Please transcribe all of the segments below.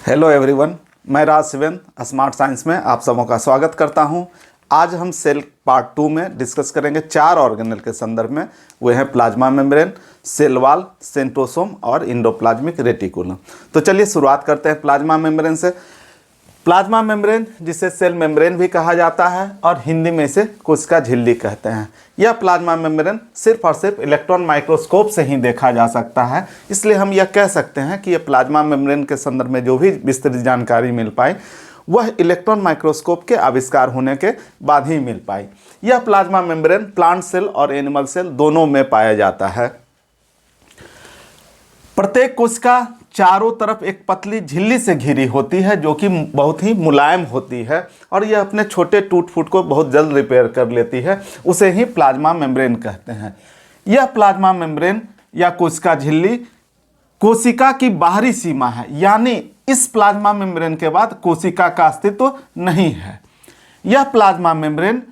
Hello everyone, मैं राज शिवेन smart science में आप सबों का स्वागत करता हूं। आज हम सेल पार्ट 2 में डिस्कस करेंगे 4 ऑर्गेनेल के संदर्भ में। वे हैं plasma membrane, cell wall, centrosome और इंडोप्लाज्मिक रेटिकुलम। तो चलिए शुरुआत करते हैं प्लाज्मा मेम्ब्रेन से। प्लाज्मा मेम्ब्रेन, जिसे सेल मेम्ब्रेन भी कहा जाता है और हिंदी में इसे कोशिका झिल्ली कहते हैं, यह प्लाज्मा मेम्ब्रेन सिर्फ और सिर्फ इलेक्ट्रॉन माइक्रोस्कोप से ही देखा जा सकता है। इसलिए हम यह कह सकते हैं कि यह प्लाज्मा मेम्ब्रेन के संदर्भ में जो भी विस्तृत जानकारी मिल पाई वह इलेक्ट्रॉन माइक्रोस्कोप के आविष्कार होने के बाद ही मिल पाई। यह प्लाज्मा मेम्ब्रेन प्लांट सेल और एनिमल सेल दोनों में पाया जाता है। प्रत्येक कोशिका चारों तरफ एक पतली झिल्ली से घिरी होती है जो कि बहुत ही मुलायम होती है और यह अपने छोटे टूट फूट को बहुत जल्द रिपेयर कर लेती है। उसे ही प्लाज्मा मेम्ब्रेन कहते हैं। यह प्लाज्मा मेम्ब्रेन या कोशिका झिल्ली कोशिका की बाहरी सीमा है, यानी इस प्लाज्मा मेम्ब्रेन के बाद कोशिका का अस्तित्व नहीं है। यह प्लाज्मा मेम्ब्रेन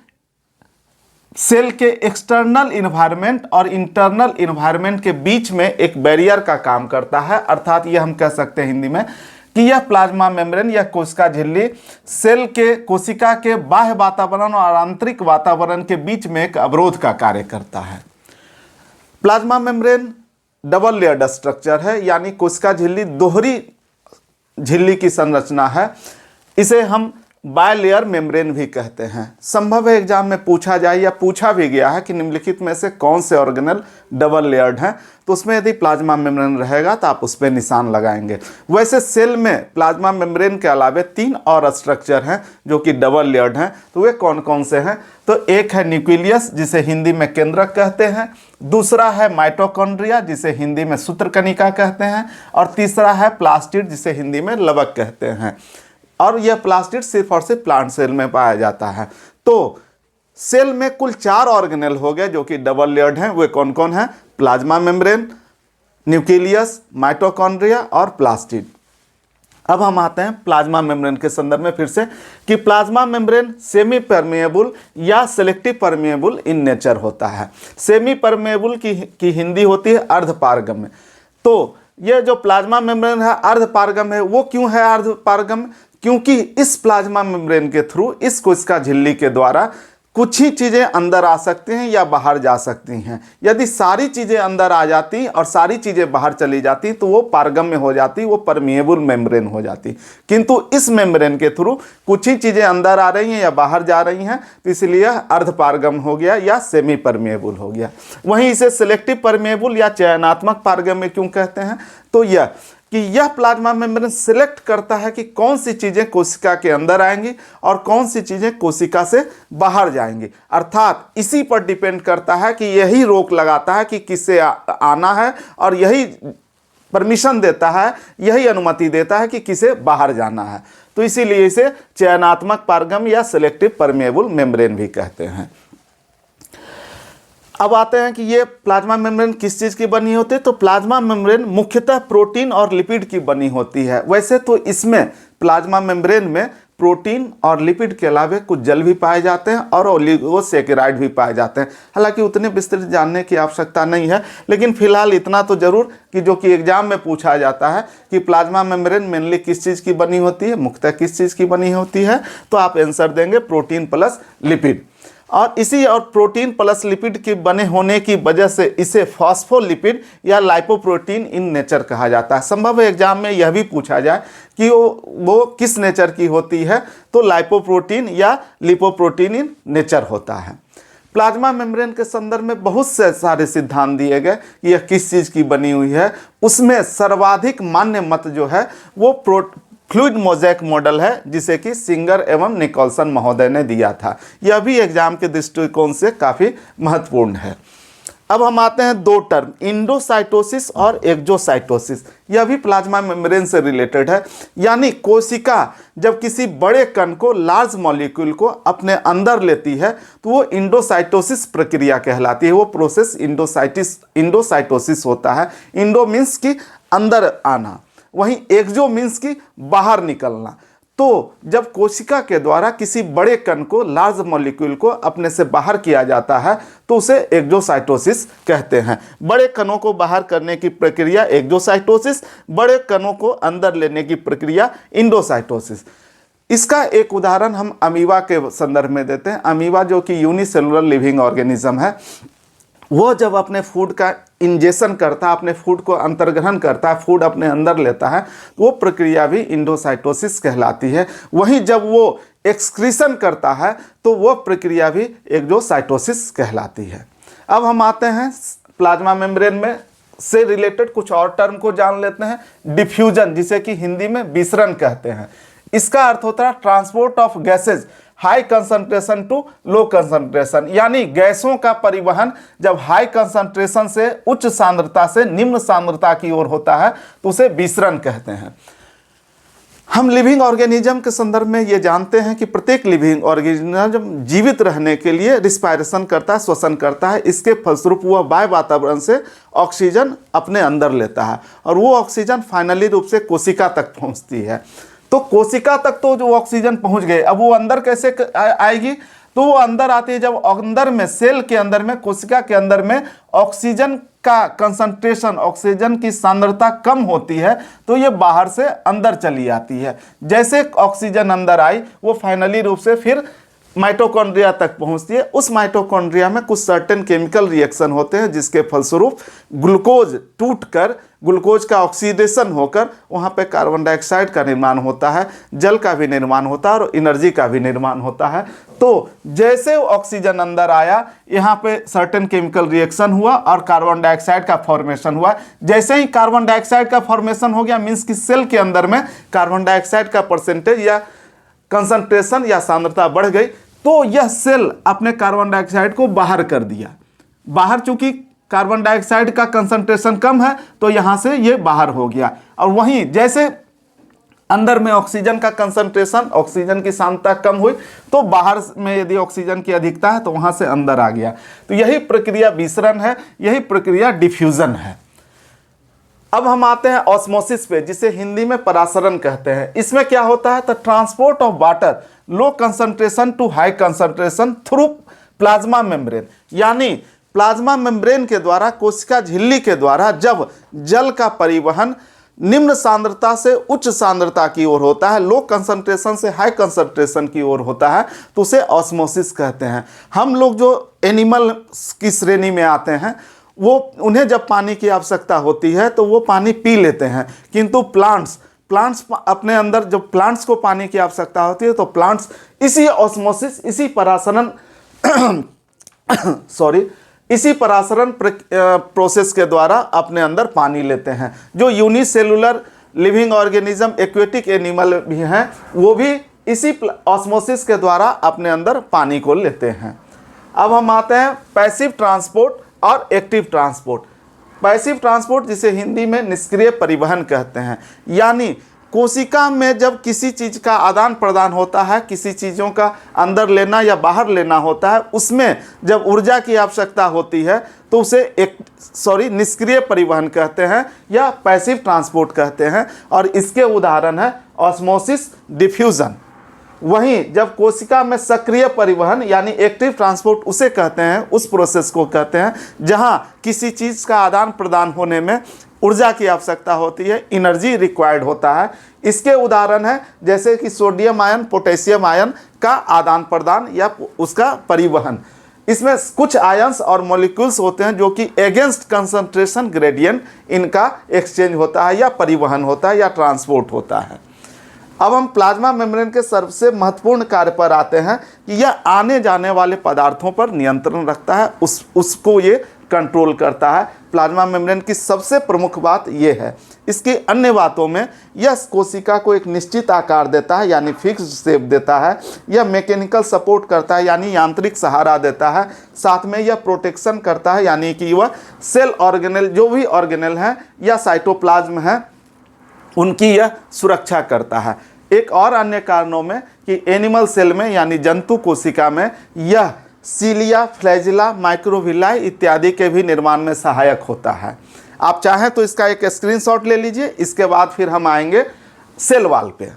सेल के एक्सटर्नल इन्वायरमेंट और इंटरनल इन्वायरमेंट के बीच में एक बैरियर का काम करता है। अर्थात यह हम कह सकते हैं हिंदी में कि यह प्लाज्मा मेम्ब्रेन या कोशिका झिल्ली सेल के कोशिका के बाह्य वातावरण और आंतरिक वातावरण के बीच में एक अवरोध का कार्य करता है। Plasma membrane double layered structure है, यानी कोशिका झिल्ली दोहरी झिल्ली की संरचना है। इसे हम बायलेयर मेम्ब्रेन भी कहते हैं। संभव है एग्जाम में पूछा जाए या पूछा भी गया है कि निम्नलिखित में से कौन से ऑर्गेनल डबल लेयर्ड हैं, तो उसमें यदि प्लाज्मा मेम्ब्रेन रहेगा तो आप उस पर निशान लगाएंगे। वैसे सेल में प्लाज्मा मेम्ब्रेन के अलावे 3 और स्ट्रक्चर हैं जो कि डबल लेयर्ड हैं। तो वे कौन कौन से हैं? तो एक है न्यूक्लियस, जिसे हिंदी में केंद्रक कहते हैं। दूसरा है माइटोकॉन्ड्रिया, जिसे हिंदी में सूत्रकणिका कहते हैं। और तीसरा है प्लास्टिड, जिसे हिंदी में लवक कहते हैं। और यह प्लास्टिड सिर्फ और सिर्फ प्लांट सेल में पाया जाता है। तो सेल में कुल 4 ऑर्गेनेल हो गए जो कि डबल लेयर्ड हैं। वे कौन कौन हैं? प्लाज्मा मेम्ब्रेन, न्यूक्लियस, माइटोकॉन्ड्रिया और प्लास्टिड। अब हम आते हैं प्लाज्मा मेम्ब्रेन के संदर्भ में फिर से कि प्लाज्मा मेम्ब्रेन सेमी परमेएबल या सेलेक्टिव परमेएबल इन नेचर होता है। सेमी परमेएबल की हिंदी होती है अर्धपारगम्य। तो यह जो प्लाज्मा मेम्ब्रेन है अर्धपारगम्य है। वो क्यों है अर्धपारगम्य? क्योंकि इस प्लाज्मा मेम्ब्रेन के थ्रू, इस कोशिका झिल्ली के द्वारा कुछ ही चीज़ें अंदर आ सकती हैं या बाहर जा सकती हैं। यदि सारी चीज़ें अंदर आ जाती और सारी चीज़ें बाहर चली जाती तो वो पारगम्य हो जाती, वो परमिएबल मेम्ब्रेन हो जाती। किंतु इस मेम्ब्रेन के थ्रू कुछ ही चीज़ें अंदर आ रही हैं या बाहर जा रही हैं, तो इसलिए अर्धपारगम्य हो गया या सेमी परमिएबल हो गया। वहीं इसे सिलेक्टिव परमिएबल या चयनात्मक पारगम्य क्यों कहते हैं? तो यह प्लाज्मा मेम्ब्रेन सिलेक्ट करता है कि कौन सी चीज़ें कोशिका के अंदर आएंगी और कौन सी चीज़ें कोशिका से बाहर जाएंगी। अर्थात इसी पर डिपेंड करता है कि यही रोक लगाता है कि किसे आना है और यही परमिशन देता है, यही अनुमति देता है कि किसे बाहर जाना है। तो इसीलिए इसे चयनात्मक पारगम्य या सिलेक्टिव परमिएबल मेम्ब्रेन भी कहते हैं। अब आते हैं कि ये प्लाज्मा मेम्ब्रेन किस चीज़ की बनी होती है। तो प्लाज्मा मेम्ब्रेन मुख्यतः प्रोटीन और लिपिड की बनी होती है। वैसे तो इसमें प्लाज्मा मेम्ब्रेन में प्रोटीन और लिपिड के अलावे कुछ जल भी पाए जाते हैं और ओलिगोसैकेराइड भी पाए जाते हैं। हालांकि उतने विस्तृत जानने की आवश्यकता नहीं है, लेकिन फिलहाल इतना तो जरूर कि जो कि एग्जाम में पूछा जाता है कि प्लाज्मा मेम्ब्रेन मेनली किस चीज़ की बनी होती है, मुख्यतः किस चीज़ की बनी होती है, तो आप आंसर देंगे प्रोटीन प्लस लिपिड। और इसी और प्रोटीन प्लस लिपिड के बने होने की वजह से इसे फॉस्फोलिपिड या लाइपोप्रोटीन इन नेचर कहा जाता है। संभव है एग्जाम में यह भी पूछा जाए कि वो किस नेचर की होती है, तो लाइपोप्रोटीन या लिपोप्रोटीन इन नेचर होता है। प्लाज्मा मेम्ब्रेन के संदर्भ में बहुत से सारे सिद्धांत दिए गए कि यह किस चीज़ की बनी हुई है। उसमें सर्वाधिक मान्य मत जो है वो फ्लूइड मोज़ेक मॉडल है, जिसे कि सिंगर एवं निकोलसन महोदय ने दिया था। यह भी एग्जाम के दृष्टिकोण से काफ़ी महत्वपूर्ण है। अब हम आते हैं 2 टर्म, इंडोसाइटोसिस और एक्सोसाइटोसिस। यह भी प्लाज्मा मेम्ब्रेन से रिलेटेड है। यानी कोशिका जब किसी बड़े कण को, लार्ज मॉलिक्यूल को अपने अंदर लेती है तो वो इंडोसाइटोसिस प्रक्रिया कहलाती है। वो प्रोसेस इंडोसाइटोसिस होता है। इंडो मीन्स की अंदर आना, वहीं एक्सो मीन्स की बाहर निकलना। तो जब कोशिका के द्वारा किसी बड़े कण को, लार्ज मॉलिक्यूल को अपने से बाहर किया जाता है तो उसे एक्सोसाइटोसिस कहते हैं। बड़े कणों को बाहर करने की प्रक्रिया एक्सोसाइटोसिस, बड़े कणों को अंदर लेने की प्रक्रिया एंडोसाइटोसिस। इसका एक उदाहरण हम अमीबा के संदर्भ में देते हैं। अमीबा जो कि यूनिसेलुलर लिविंग ऑर्गेनिज्म है, वो जब अपने फूड का इंजेक्शन करता है, अपने फूड को अंतर्ग्रहण करता है, फूड अपने अंदर लेता है, तो वो प्रक्रिया भी एंडोसाइटोसिस कहलाती है। वहीं जब वो एक्सक्रीशन करता है तो वो प्रक्रिया भी एक्सोसाइटोसिस कहलाती है। अब हम आते हैं प्लाज्मा मेम्ब्रेन में से रिलेटेड कुछ और टर्म को जान लेते हैं। डिफ्यूजन, जिसे कि हिंदी में विसरण कहते हैं। इसका अर्थ होता है transport of gases high concentration to low concentration, यानी गैसों का परिवहन जब हाई कंसंट्रेशन से उच्च सांद्रता से निम्न सांद्रता की ओर होता है तो उसे विसरण कहते हैं। हम लिविंग ऑर्गेनिज्म के संदर्भ में ये जानते हैं कि प्रत्येक लिविंग ऑर्गेनिज्म जीवित रहने के लिए रिस्पायरेशन करता है, श्वसन करता है। इसके फलस्वरूप वह बाह्य वातावरण से ऑक्सीजन अपने अंदर लेता है और वो ऑक्सीजन फाइनली रूप से कोशिका तक पहुंचती है। तो कोशिका तक तो जो ऑक्सीजन पहुंच गए, अब वो अंदर कैसे आएगी? तो वो अंदर आती है जब अंदर में, सेल के अंदर में, कोशिका के अंदर में ऑक्सीजन का कंसंट्रेशन, ऑक्सीजन की सांद्रता कम होती है तो ये बाहर से अंदर चली आती है। जैसे ऑक्सीजन अंदर आई वो फाइनली रूप से फिर माइटोकॉन्ड्रिया तक पहुंचती है। उस माइटोकॉन्ड्रिया में कुछ सर्टेन केमिकल रिएक्शन होते हैं जिसके फलस्वरूप ग्लूकोज टूटकर, ग्लूकोज का ऑक्सीडेशन होकर वहाँ पे कार्बन डाइऑक्साइड का निर्माण होता है, जल का भी निर्माण होता है और एनर्जी का भी निर्माण होता है। तो जैसे ऑक्सीजन अंदर आया, यहाँ पे सर्टेन केमिकल रिएक्शन हुआ और कार्बन डाइऑक्साइड का फॉर्मेशन हुआ। जैसे ही कार्बन डाइऑक्साइड का फॉर्मेशन हो गया, मीन्स कि सेल के अंदर में कार्बन डाइऑक्साइड का परसेंटेज या कंसंट्रेशन या सांद्रता बढ़ गई, तो यह सेल अपने कार्बन डाइऑक्साइड को बाहर कर दिया। बाहर चूंकि कार्बन डाइऑक्साइड का कंसंट्रेशन कम है तो यहां से ये बाहर हो गया। और वहीं जैसे अंदर में ऑक्सीजन का कंसंट्रेशन, ऑक्सीजन की सांद्रता कम हुई तो बाहर में यदि ऑक्सीजन की अधिकता है तो वहां से अंदर आ गया। तो यही प्रक्रिया विसरण है, यही प्रक्रिया डिफ्यूजन है। अब हम आते हैं ऑस्मोसिस पे, जिसे हिंदी में परासरण कहते हैं। इसमें क्या होता है? तो transport of water low concentration to high concentration through plasma membrane, यानी प्लाज्मा मेम्ब्रेन के द्वारा, कोशिका झिल्ली के द्वारा जब जल का परिवहन निम्न सांद्रता से उच्च सांद्रता की ओर होता है, लो कंसंट्रेशन से हाई कंसंट्रेशन की ओर होता है, तो उसे ऑस्मोसिस कहते हैं। हम लोग जो एनिमल की श्रेणी में आते हैं, वो उन्हें जब पानी की आवश्यकता होती है तो वो पानी पी लेते हैं, किंतु प्लांट्स अपने अंदर जब प्लांट्स को पानी की आवश्यकता होती है तो प्लांट्स इसी ऑस्मोसिस, इसी परासरण इसी परासरण प्रोसेस के द्वारा अपने अंदर पानी लेते हैं। जो unicellular living organism, aquatic animal भी हैं, वो भी इसी ऑस्मोसिस के द्वारा अपने अंदर पानी को लेते हैं। अब हम आते हैं पैसिव ट्रांसपोर्ट और एक्टिव ट्रांसपोर्ट। पैसिव ट्रांसपोर्ट, जिसे हिंदी में निष्क्रिय परिवहन कहते हैं, यानी कोशिका में जब किसी चीज़ का आदान प्रदान होता है, किसी चीज़ों का अंदर लेना या बाहर लेना होता है, उसमें जब ऊर्जा की आवश्यकता होती है तो उसे निष्क्रिय परिवहन कहते हैं या पैसिव ट्रांसपोर्ट कहते हैं। और इसके उदाहरण है ऑस्मोसिस, डिफ्यूजन। वहीं जब कोशिका में सक्रिय परिवहन यानी एक्टिव ट्रांसपोर्ट उसे कहते हैं, उस प्रोसेस को कहते हैं जहां किसी चीज़ का आदान प्रदान होने में ऊर्जा की आवश्यकता होती है, एनर्जी रिक्वायर्ड होता है। इसके उदाहरण है जैसे कि सोडियम आयन, पोटेशियम आयन का आदान प्रदान या उसका परिवहन। इसमें कुछ आयंस और मॉलिक्यूल्स होते हैं जो कि एगेंस्ट कंसंट्रेशन ग्रेडियंट इनका एक्सचेंज होता है या परिवहन होता है या ट्रांसपोर्ट होता है। अब हम प्लाज्मा मेम्ब्रेन के सबसे महत्वपूर्ण कार्य पर आते हैं कि यह आने जाने वाले पदार्थों पर नियंत्रण रखता है, उसको ये कंट्रोल करता है। प्लाज्मा मेम्ब्रेन की सबसे प्रमुख बात यह है। इसकी अन्य बातों में यह कोशिका को एक निश्चित आकार देता है यानी फिक्स्ड शेप देता है, यह मैकेनिकल सपोर्ट करता है यानी यांत्रिक सहारा देता है, साथ में यह प्रोटेक्शन करता है यानी कि वह सेल ऑर्गेनेल, जो भी ऑर्गेनेल हैं या साइटोप्लाज्म है, उनकी यह सुरक्षा करता है। एक और अन्य कारणों में कि एनिमल सेल में यानी जंतु कोशिका में यह सीलिया, फ्लैजिला, माइक्रोविलाई इत्यादि के भी निर्माण में सहायक होता है। आप चाहें तो इसका एक स्क्रीनशॉट ले लीजिए, इसके बाद फिर हम आएंगे सेल वॉल पे।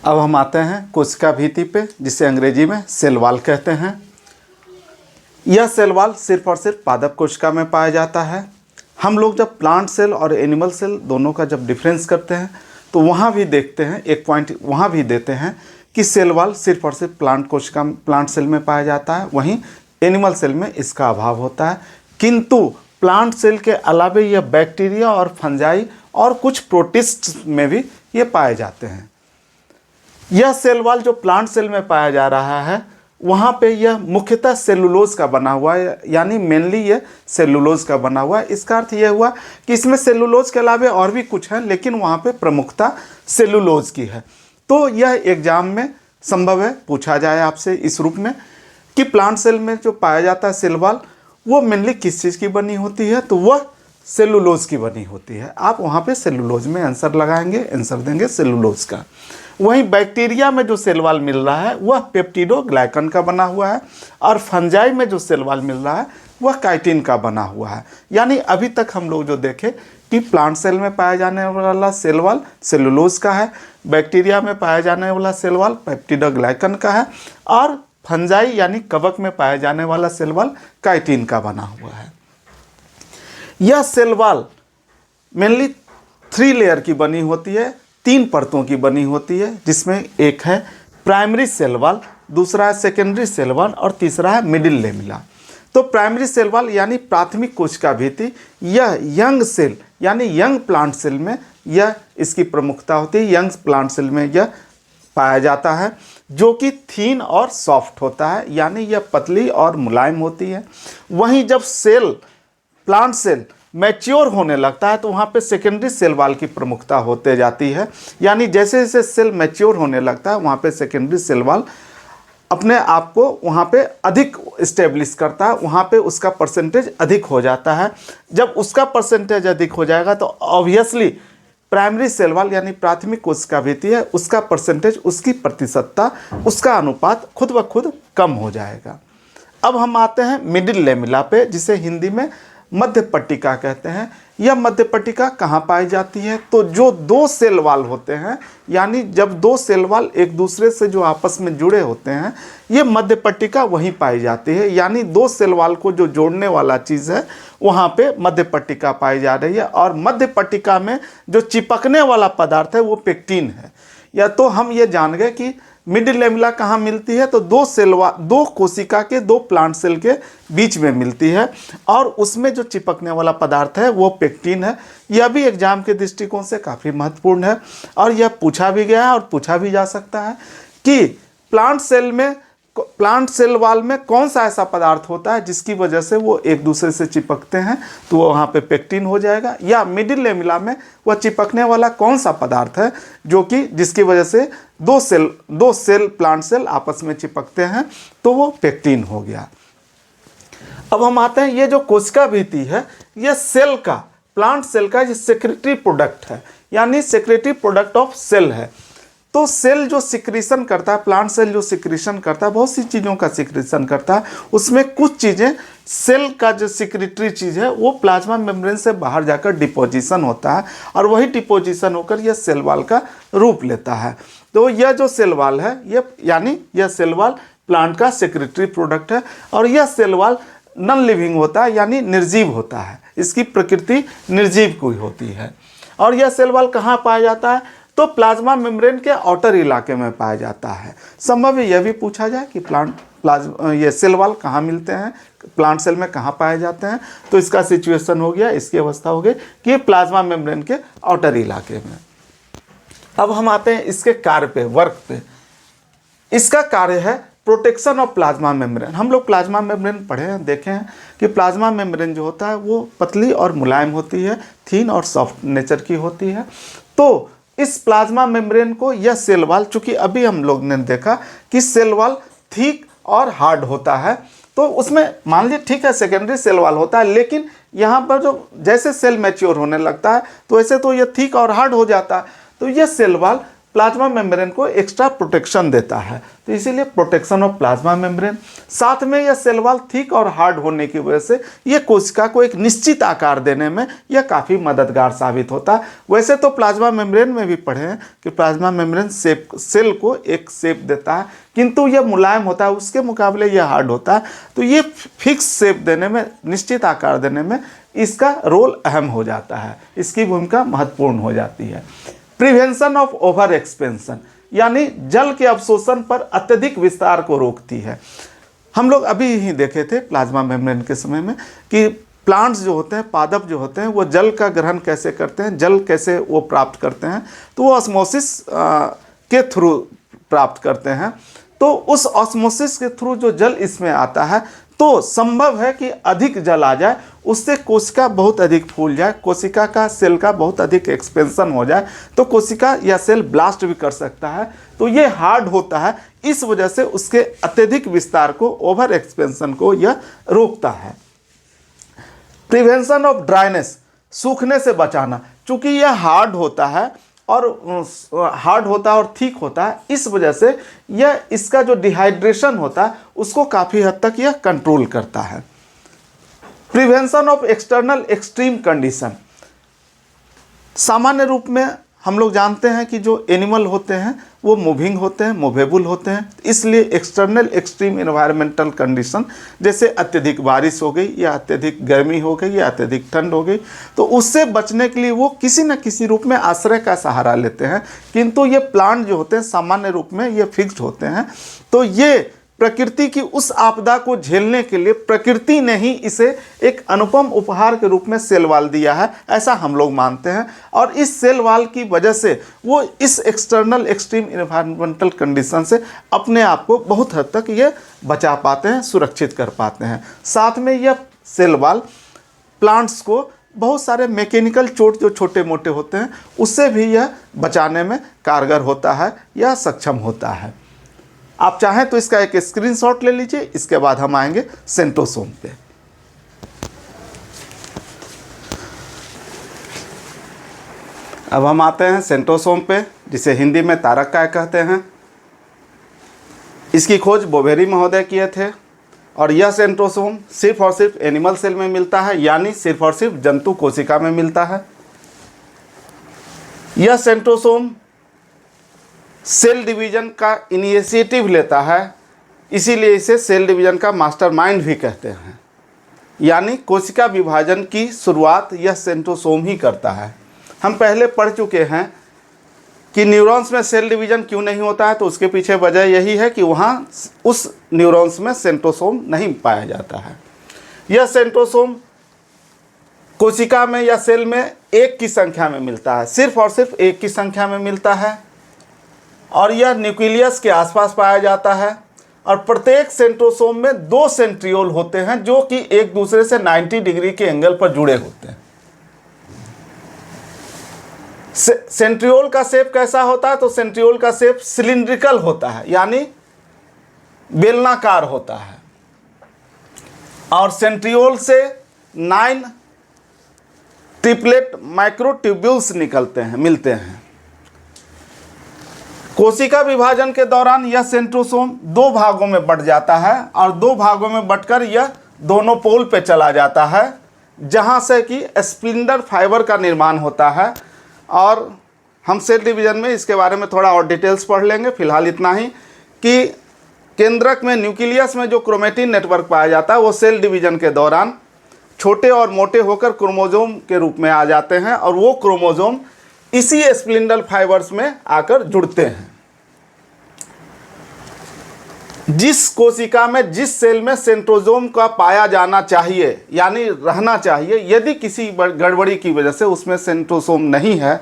अब हम आते हैं कोशिका भित्ति पे, जिसे अंग्रेजी में सेल वॉल कहते हैं। यह सेल वॉल सिर्फ और सिर्फ पादप कोशिका में पाया जाता है। हम लोग जब प्लांट सेल और एनिमल सेल दोनों का जब डिफरेंस करते हैं तो वहाँ भी देखते हैं, एक पॉइंट वहाँ भी देते हैं कि सेल वॉल सिर्फ और सिर्फ प्लांट सेल में पाया जाता है, वहीं एनिमल सेल में इसका अभाव होता है। किंतु प्लांट सेल के अलावा यह बैक्टीरिया और फंजाई और कुछ प्रोटिस्ट्स में भी ये पाए जाते हैं। यह सेल वॉल जो प्लांट सेल में पाया जा रहा है वहाँ पे यह मुख्यतः सेलुलोज का बना हुआ है, यानी मेनली ये सेलुलोज का बना हुआ है। इसका अर्थ यह हुआ कि इसमें सेलुलोज के अलावा और भी कुछ है, लेकिन वहाँ पे प्रमुखता सेलुलोज की है। तो यह एग्जाम में संभव है पूछा जाए आपसे इस रूप में कि प्लांट सेल में जो पाया जाता है सेल वॉल वो मेनली किस चीज़ की बनी होती है, तो वह सेलुलोज की बनी होती है। आप वहाँ पे सेलुलोज में आंसर लगाएंगे, आंसर देंगे सेलुलोज का। वहीं बैक्टीरिया में जो सेल वॉल मिल रहा है वह पेप्टिडोग्लाइकन का बना हुआ है, और फंजाई में जो सेल वॉल मिल रहा है वह काइटिन का बना हुआ है। यानी अभी तक हम लोग जो देखे कि प्लांट सेल में पाया जाने वाला सेल वॉल सेलुलोज का है, बैक्टीरिया में पाया जाने वाला सेल वॉल पेप्टिडोग्लाइकन का है, और फंजाई यानी कवक में पाया जाने वाला सेल वॉल काइटिन का बना हुआ है। यह सेल वॉल मेनली 3 लेयर की बनी होती है, 3 परतों की बनी होती है, जिसमें एक है प्राइमरी सेल वॉल, दूसरा है सेकेंडरी सेल वॉल और तीसरा है मिडिल लेमिला। तो प्राइमरी सेल वॉल यानी प्राथमिक कोशिका भित्ति, यह यंग सेल यानी यंग प्लांट सेल में यह इसकी प्रमुखता होती है। यंग प्लांट सेल में यह पाया जाता है, जो कि थीन और सॉफ्ट होता है, यानी यह पतली और मुलायम होती है। वहीं जब प्लांट सेल मैच्योर होने लगता है तो वहाँ पे सेकेंडरी सेल वॉल की प्रमुखता होते जाती है, यानी जैसे जैसे सेल मैच्योर होने लगता है वहाँ पे सेकेंडरी सेल वॉल अपने आप को वहाँ पे अधिक इस्टेब्लिश करता है, वहाँ पे उसका परसेंटेज अधिक हो जाता है। जब उसका परसेंटेज अधिक हो जाएगा तो ऑब्वियसली प्राइमरी सेल वॉल यानी प्राथमिक कोशिका भित्ति है, उसका परसेंटेज, उसकी प्रतिशतता, उसका अनुपात खुद ब खुद कम हो जाएगा। अब हम आते हैं मिडिल लेमिला पे, जिसे हिंदी में मध्य पट्टिका कहते हैं। यह मध्य पट्टिका कहाँ पाई जाती है, तो जो 2 सेल वॉल होते हैं, यानी जब 2 सेल वॉल एक दूसरे से जो आपस में जुड़े होते हैं, ये मध्य पट्टिका वहीं पाई जाती है। यानी 2 सेल वॉल को जो जोड़ने वाला चीज़ है वहाँ पे मध्य पट्टिका पाई जा रही है, और मध्य पट्टिका में जो चिपकने वाला पदार्थ है वो पेक्टिन है। या तो हम ये जान गए कि मिडिल लेमिला कहाँ मिलती है, तो 2 कोशिका के 2 प्लांट सेल के बीच में मिलती है, और उसमें जो चिपकने वाला पदार्थ है वो पेक्टिन है। यह भी एग्जाम के दृष्टिकोण से काफ़ी महत्वपूर्ण है, और यह पूछा भी गया है और पूछा भी जा सकता है कि प्लांट सेल वॉल में कौन सा ऐसा पदार्थ होता है जिसकी वजह से वो एक दूसरे से चिपकते हैं, तो वो वहाँ पे पेक्टिन हो जाएगा। या मिडिल लेमिला में वह चिपकने वाला कौन सा पदार्थ है जो कि जिसकी वजह से 2 सेल प्लांट सेल आपस में चिपकते हैं, तो वो पेक्टिन हो गया। अब हम आते हैं, ये जो कोशिका भित्ति है यह प्लांट सेल का ये सेक्रेटरी प्रोडक्ट है, यानी सेक्रेटरी प्रोडक्ट ऑफ सेल है। तो सेल जो सिक्रीशन करता है, प्लांट सेल जो सिक्रीशन करता है, बहुत सी चीज़ों का सिक्रीशन करता है। उसमें कुछ चीज़ें सेल का जो सिक्रेटरी चीज़ है वो प्लाज्मा मेम्ब्रेन से बाहर जाकर डिपोजिशन होता है, और वही डिपोजिशन होकर यह सेल वॉल का रूप लेता है। तो यह जो सेल वॉल है यह सेल वॉल प्लांट का सेक्रेटरी प्रोडक्ट है, और यह सेल वॉल नॉन लिविंग होता है, यानी निर्जीव होता है। इसकी प्रकृति निर्जीव की होती है। और यह सेल वॉल कहाँ पाया जाता है, तो प्लाज्मा मेम्ब्रेन के आउटर इलाके में पाया जाता है। संभव है यह भी पूछा जाए कि ये सेल वॉल कहाँ मिलते हैं, प्लांट सेल में कहाँ पाए जाते हैं, तो इसका सिचुएशन हो गया, इसकी अवस्था हो गई कि ये प्लाज्मा मेम्ब्रेन के आउटर इलाके में। अब हम आते हैं इसके कार्य पे, वर्क पे। इसका कार्य है प्रोटेक्शन ऑफ प्लाज्मा मेम्ब्रेन। हम लोग प्लाज्मा मेम्ब्रेन पढ़े हैं, देखे हैं कि प्लाज्मा मेम्ब्रेन जो होता है वो पतली और मुलायम होती है, थीन और सॉफ्ट नेचर की होती है। तो इस प्लाज्मा मेम्ब्रेन को यह सेल वॉल, चूँकि अभी हम लोग ने देखा कि सेल वॉल थिक और हार्ड होता है, तो उसमें मान लीजिए ठीक है सेकेंडरी सेल वॉल होता है, लेकिन यहाँ पर जो जैसे सेल मैच्योर होने लगता है तो ऐसे तो यह थिक और हार्ड हो जाता है। तो यह सेल वॉल प्लाज्मा मेम्ब्रेन को एक्स्ट्रा प्रोटेक्शन देता है। तो इसीलिए प्रोटेक्शन ऑफ प्लाज्मा मेम्ब्रेन, साथ में यह सेल वॉल थिक और हार्ड होने की वजह से यह कोशिका को एक निश्चित आकार देने में यह काफ़ी मददगार साबित होता है। वैसे तो प्लाज्मा मेम्ब्रेन में भी पढ़े हैं कि प्लाज्मा मेम्ब्रेन सेल को एक शेप देता है, किंतु यह मुलायम होता है, उसके मुकाबले यह हार्ड होता है। तो ये फिक्स शेप देने में, निश्चित आकार देने में इसका रोल अहम हो जाता है, इसकी भूमिका महत्वपूर्ण हो जाती है। प्रिवेंशन ऑफ ओवर एक्सपेंशन, यानी जल के अवशोषण पर अत्यधिक विस्तार को रोकती है। हम लोग अभी ही देखे थे प्लाज्मा मेम्ब्रेन के समय में कि प्लांट्स जो होते हैं, पादप जो होते हैं, वो जल का ग्रहण कैसे करते हैं, जल कैसे वो प्राप्त करते हैं, तो वो ऑस्मोसिस के थ्रू प्राप्त करते हैं। तो उस ऑस्मोसिस के थ्रू जो जल इसमें आता है, तो संभव है कि अधिक जल आ जाए, उससे कोशिका बहुत अधिक फूल जाए, कोशिका का सेल का बहुत अधिक एक्सपेंशन हो जाए, तो कोशिका या सेल ब्लास्ट भी कर सकता है। तो ये हार्ड होता है, इस वजह से उसके अत्यधिक विस्तार को, ओवर एक्सपेंशन को यह रोकता है। प्रिवेंशन ऑफ ड्राइनेस, सूखने से बचाना, चूँकि यह हार्ड होता है और थिक होता है, इस वजह से यह इसका जो डिहाइड्रेशन होता है उसको काफ़ी हद तक यह कंट्रोल करता है। Prevention of external extreme condition, सामान्य रूप में हम लोग जानते हैं कि जो एनिमल होते हैं वो मूविंग होते हैं, मूवेबल होते हैं, इसलिए एक्सटर्नल एक्सट्रीम एनवायरमेंटल कंडीशन, जैसे अत्यधिक बारिश हो गई या अत्यधिक गर्मी हो गई या अत्यधिक ठंड हो गई, तो उससे बचने के लिए वो किसी न किसी रूप में आश्रय का सहारा लेते हैं। किंतु ये प्लांट जो होते हैं सामान्य रूप में ये फिक्स्ड होते हैं। तो ये प्रकृति की उस आपदा को झेलने के लिए प्रकृति ने ही इसे एक अनुपम उपहार के रूप में सेल वॉल दिया है, ऐसा हम लोग मानते हैं। और इस सेल वॉल की वजह से वो इस एक्सटर्नल एक्सट्रीम एनवायरमेंटल कंडीशन से अपने आप को बहुत हद तक ये बचा पाते हैं, सुरक्षित कर पाते हैं। साथ में यह सेल वॉल प्लांट्स को बहुत सारे मैकेनिकल चोट जो छोटे मोटे होते हैं उससे भी यह बचाने में कारगर होता है या सक्षम होता है। आप चाहें तो इसका एक स्क्रीनशॉट ले लीजिए, इसके बाद हम आएंगे सेंट्रोसोम पे। अब हम आते हैं सेंट्रोसोम पे, जिसे हिंदी में तारक काय कहते हैं। इसकी खोज बोवेरी महोदय किए थे और यह सेंट्रोसोम सिर्फ और सिर्फ एनिमल सेल में मिलता है, यानी सिर्फ और सिर्फ जंतु कोशिका में मिलता है। यह सेंट्रोसोम सेल डिवीजन का इनिशिएटिव लेता है, इसीलिए इसे सेल डिवीजन का मास्टरमाइंड भी कहते हैं। यानी कोशिका विभाजन की शुरुआत यह सेंट्रोसोम ही करता है। हम पहले पढ़ चुके हैं कि न्यूरॉन्स में सेल डिवीजन क्यों नहीं होता है, तो उसके पीछे वजह यही है कि वहाँ उस न्यूरॉन्स में सेंट्रोसोम नहीं पाया जाता है। यह सेंट्रोसोम कोशिका में या सेल में एक की संख्या में मिलता है, सिर्फ और सिर्फ एक की संख्या में मिलता है, और यह न्यूक्लियस के आसपास पाया जाता है। और प्रत्येक सेंट्रोसोम में 2 सेंट्रियोल होते हैं जो कि एक दूसरे से 90 डिग्री के एंगल पर जुड़े होते हैं। सेंट्रियोल का शेप कैसा होता है, तो सेंट्रियोल का शेप सिलिंड्रिकल होता है, यानी बेलनाकार होता है। और सेंट्रियोल से 9 ट्रिपलेट माइक्रोट्यूब्यूल्स मिलते हैं। कोशिका विभाजन के दौरान यह सेंट्रोसोम 2 भागों में बंट जाता है और 2 भागों में बंटकर यह दोनों पोल पे चला जाता है, जहां से कि स्पिंडल फाइबर का निर्माण होता है। और हम सेल डिवीजन में इसके बारे में थोड़ा और डिटेल्स पढ़ लेंगे। फिलहाल इतना ही कि केंद्रक में न्यूक्लियस में जो क्रोमेटिन नेटवर्क पाया जाता है वो सेल डिवीजन के दौरान छोटे और मोटे होकर क्रोमोसोम के रूप में आ जाते हैं और वो क्रोमोसोम इसी स्पिंडल फाइबर्स में आकर जुड़ते हैं। जिस कोशिका में, जिस सेल में सेंट्रोसोम का पाया जाना चाहिए यानी रहना चाहिए, यदि किसी गड़बड़ी की वजह से उसमें सेंट्रोसोम नहीं है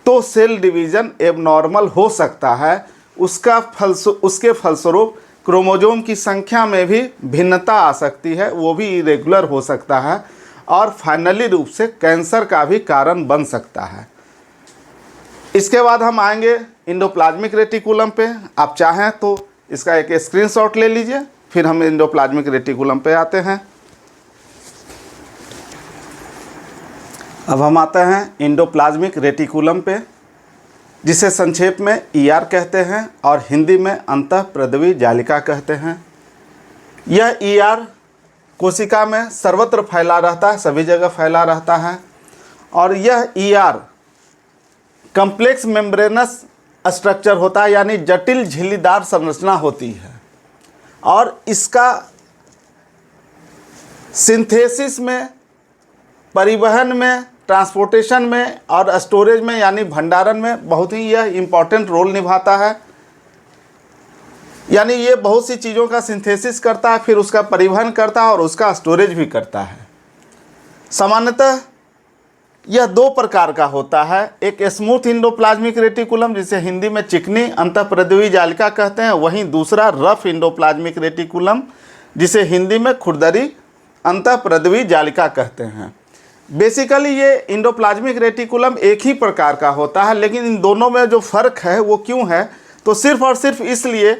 तो सेल डिवीजन एबनॉर्मल हो सकता है। उसके फलस्वरूप क्रोमोसोम की संख्या में भी भिन्नता आ सकती है, वो भी इरेगुलर हो सकता है और फाइनली रूप से कैंसर का भी कारण बन सकता है। इसके बाद हम आएंगे इंडोप्लाज्मिक रेटिकुलम पे। आप चाहें तो इसका एक स्क्रीनशॉट ले लीजिए, फिर हम इंडोप्लाज्मिक रेटिकुलम पे आते हैं। अब हम आते हैं इंडोप्लाज्मिक रेटिकुलम पे। जिसे संक्षेप में ईआर कहते हैं और हिंदी में अंतःप्रद्रवी जालिका कहते हैं। यह ईआर कोशिका में सर्वत्र फैला रहता है, सभी जगह फैला रहता है। और यह ईआर कॉम्प्लेक्स मेम्ब्रेनस स्ट्रक्चर होता है, यानी जटिल झिल्लीदार संरचना होती है। और इसका सिंथेसिस में, परिवहन में, ट्रांसपोर्टेशन में और स्टोरेज में यानी भंडारण में बहुत ही यह इम्पॉर्टेंट रोल निभाता है। यानी ये बहुत सी चीज़ों का सिंथेसिस करता है, फिर उसका परिवहन करता है और उसका स्टोरेज भी करता है। सामान्यतः यह दो प्रकार का होता है, एक स्मूथ इंडोप्लाज्मिक रेटिकुलम जिसे हिंदी में चिकनी अंतःप्रद्रवी जालिका कहते हैं, वहीं दूसरा रफ इंडोप्लाज्मिक रेटिकुलम जिसे हिंदी में खुरदरी अंतःप्रद्रवी जालिका कहते हैं। बेसिकली ये इंडोप्लाज्मिक रेटिकुलम एक ही प्रकार का होता है, लेकिन इन दोनों में जो फ़र्क है वो क्यों है, तो सिर्फ और सिर्फ इसलिए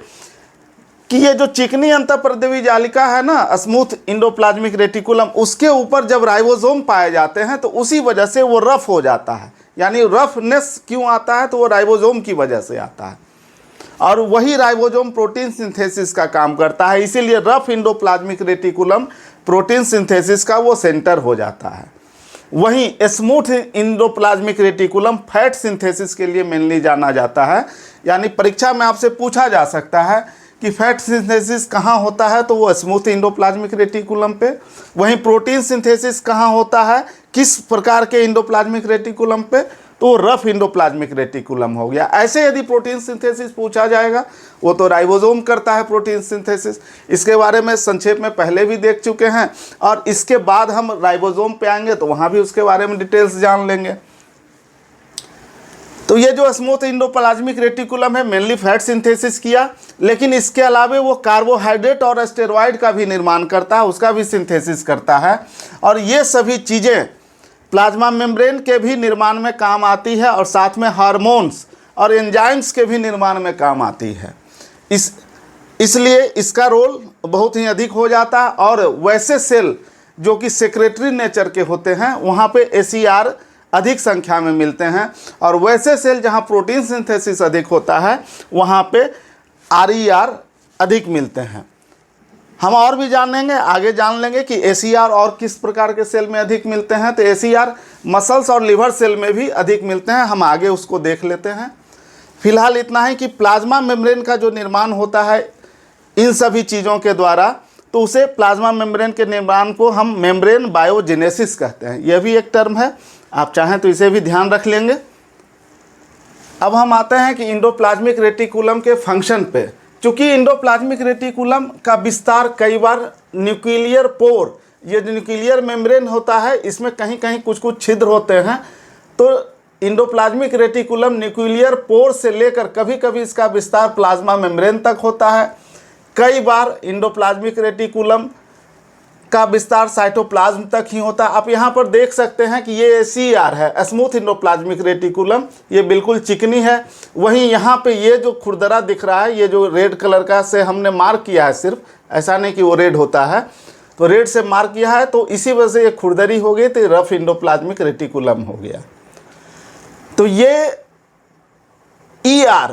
कि ये जो चिकनी अंतःप्रद्रवी जालिका है ना, स्मूथ इंडोप्लाज्मिक रेटिकुलम, उसके ऊपर जब राइबोसोम पाए जाते हैं तो उसी वजह से वो रफ हो जाता है। यानी रफनेस क्यों आता है, तो वो राइबोसोम की वजह से आता है। और वही राइबोसोम प्रोटीन सिंथेसिस का काम करता है, इसीलिए rough endoplasmic reticulum protein synthesis का वो सेंटर हो जाता है। वहीं smooth endoplasmic reticulum fat synthesis के लिए मेनली जाना जाता है। यानी परीक्षा में आपसे पूछा जा सकता है कि फैट सिंथेसिस कहाँ होता है, तो वो स्मूथ इंडोप्लाज्मिक रेटिकुलम पे। वहीं प्रोटीन सिंथेसिस कहाँ होता है, किस प्रकार के इंडोप्लाज्मिक रेटिकुलम पे, तो रफ इंडोप्लाज्मिक रेटिकुलम हो गया। ऐसे यदि प्रोटीन सिंथेसिस पूछा जाएगा, वो तो राइबोसोम करता है प्रोटीन सिंथेसिस। इसके बारे में संक्षेप में पहले भी देख चुके हैं, और इसके बाद हम राइबोसोम पे आएंगे तो वहाँ भी उसके बारे में डिटेल्स जान लेंगे। तो ये जो स्मूथ इंडोप्लाज्मिक रेटिकुलम है मेनली फैट सिंथेसिस किया, लेकिन इसके अलावा वो कार्बोहाइड्रेट और स्टेरॉयड का भी निर्माण करता है, उसका भी सिंथेसिस करता है। और ये सभी चीज़ें प्लाज्मा मेम्ब्रेन के भी निर्माण में काम आती है, और साथ में हार्मोन्स और एंजाइम्स के भी निर्माण में काम आती है। इसलिए इसका रोल बहुत ही अधिक हो जाता है। और वैसे सेल जो कि सेक्रेटरी नेचर के होते हैं, वहाँ पे ACR अधिक संख्या में मिलते हैं, और वैसे सेल जहाँ प्रोटीन सिंथेसिस अधिक होता है वहाँ पे RER अधिक मिलते हैं। हम और भी जानेंगे, आगे जान लेंगे कि ACR और किस प्रकार के सेल में अधिक मिलते हैं। तो ACR मसल्स और लिवर सेल में भी अधिक मिलते हैं, हम आगे उसको देख लेते हैं। फिलहाल इतना है कि प्लाज्मा मेम्ब्रेन का जो निर्माण होता है इन सभी चीज़ों के द्वारा, तो उसे प्लाज्मा मेम्ब्रेन के निर्माण को हम मेम्ब्रेन बायोजेनेसिस कहते हैं। यह भी एक टर्म है, आप चाहें तो इसे भी ध्यान रख लेंगे। अब हम आते हैं कि इंडोप्लाज्मिक रेटिकुलम के फंक्शन पे। चूँकि इंडोप्लाज्मिक रेटिकुलम का विस्तार कई बार न्यूक्लियर पोर, ये जो न्यूक्लियर मेम्ब्रेन होता है इसमें कहीं कहीं कुछ कुछ छिद्र होते हैं, तो इंडोप्लाज्मिक रेटिकुलम न्यूक्लियर पोर से लेकर कभी कभी इसका विस्तार प्लाज्मा मेम्ब्रेन तक होता है। कई बार इंडोप्लाज्मिक रेटिकुलम का विस्तार साइटोप्लाज्म तक ही होता है। आप यहाँ पर देख सकते हैं कि ये ACR है, स्मूथ इंडोप्लाज्मिक रेटिकुलम, ये बिल्कुल चिकनी है। वहीं यहाँ पे ये जो खुरदरा दिख रहा है, ये जो रेड कलर का से हमने मार्क किया है, सिर्फ ऐसा नहीं कि वो रेड होता है, तो रेड से मार्क किया है, तो इसी वजह से ये खुरदरी हो गई, तो रफ इंडोप्लाज्मिक रेटिकुलम हो गया। तो ये ER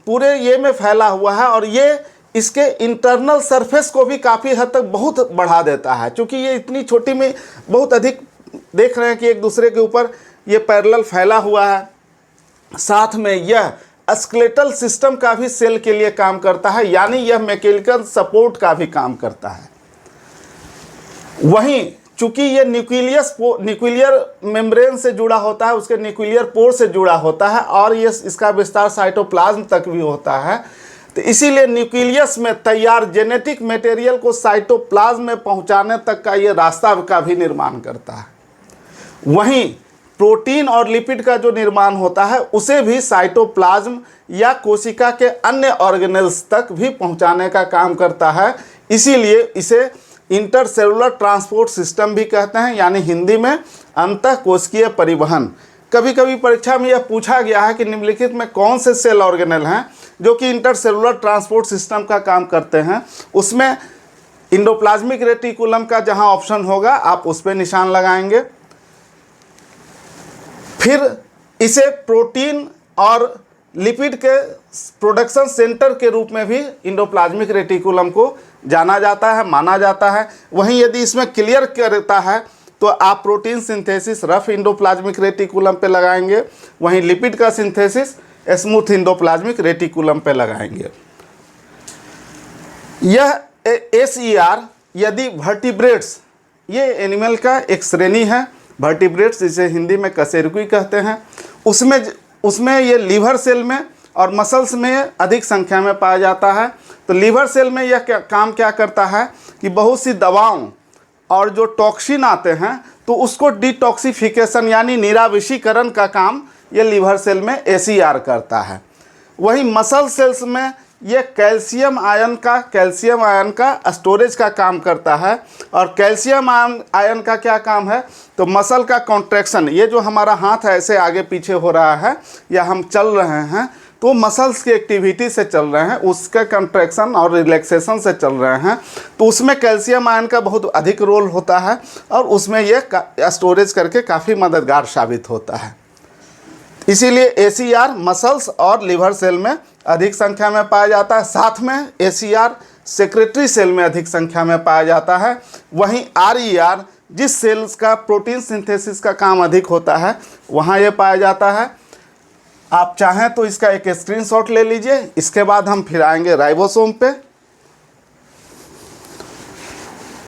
पूरे ये में फैला हुआ है, और ये इसके इंटरनल सरफेस को भी काफ़ी हद तक बहुत बढ़ा देता है। क्योंकि ये इतनी छोटी में बहुत अधिक देख रहे हैं कि एक दूसरे के ऊपर ये पैरेलल फैला हुआ है। साथ में यह स्केलेटल सिस्टम का भी सेल के लिए काम करता है, यानी यह मैकेनिकल सपोर्ट का भी काम करता है। वहीं चूँकि ये न्यूक्लियर मेम्ब्रेन से जुड़ा होता है, उसके न्यूक्लियर पोर से जुड़ा होता है, और ये इसका विस्तार साइटोप्लाज्म तक भी होता है, तो इसीलिए न्यूक्लियस में तैयार जेनेटिक मटेरियल को साइटोप्लाज्म में पहुंचाने तक का ये रास्ता का भी निर्माण करता है। वहीं प्रोटीन और लिपिड का जो निर्माण होता है उसे भी साइटोप्लाज्म या कोशिका के अन्य ऑर्गेनेल्स तक भी पहुंचाने का काम करता है। इसीलिए इसे इंटरसेलुलर ट्रांसपोर्ट सिस्टम भी कहते हैं, यानी हिंदी में अंतःकोशिकीय परिवहन। कभी कभी परीक्षा में यह पूछा गया है कि निम्नलिखित में कौन से सेल ऑर्गेनेल हैं जो कि इंटरसेलुलर ट्रांसपोर्ट सिस्टम का काम करते हैं। उसमें इंडोप्लाज्मिक रेटिकुलम का जहां ऑप्शन होगा आप उस पर निशान लगाएंगे। फिर इसे प्रोटीन और लिपिड के प्रोडक्शन सेंटर के रूप में भी इंडोप्लाज्मिक रेटिकुलम को जाना जाता है, माना जाता है। वहीं यदि इसमें क्लियर करता है तो आप protein synthesis rough endoplasmic reticulum पे लगाएंगे, वहीं लिपिड का सिंथेसिस स्मूथ इंडोप्लाज्मिक रेटिकुलम पे लगाएंगे। यह SER यदि वर्टिब्रेट्स, ये एनिमल का एक श्रेणी है, वर्टिब्रेट्स जिसे हिंदी में कशेरुकी कहते हैं, उसमें ये लीवर सेल में और मसल्स में अधिक संख्या में पाया जाता है। तो लीवर सेल में यह काम क्या करता है कि बहुत सी दवाओं और जो टॉक्सिन आते हैं तो उसको डिटॉक्सिफिकेशन यानी निराविषीकरण का काम ये लीवर सेल में SER करता है। वहीं मसल सेल्स में ये कैल्शियम आयन का स्टोरेज का काम करता है। और कैल्शियम आयन का क्या काम है, तो मसल का कॉन्ट्रैक्शन, ये जो हमारा हाथ है ऐसे आगे पीछे हो रहा है या हम चल रहे हैं तो मसल्स की एक्टिविटी से चल रहे हैं, उसका कंट्रैक्शन और रिलैक्सेशन से चल रहे हैं, तो उसमें कैल्शियम आयन का बहुत अधिक रोल होता है और उसमें ये स्टोरेज करके काफ़ी मददगार साबित होता है। इसीलिए SER मसल्स और लिवर सेल में अधिक संख्या में पाया जाता है। साथ में SER सेक्रेटरी सेल में अधिक संख्या में पाया जाता है। वहीं RER जिस सेल्स का प्रोटीन सिंथेसिस का काम अधिक होता है वहाँ ये पाया जाता है। आप चाहें तो इसका एक स्क्रीनशॉट ले लीजिए। इसके बाद हम फिर आएंगे राइबोसोम पे।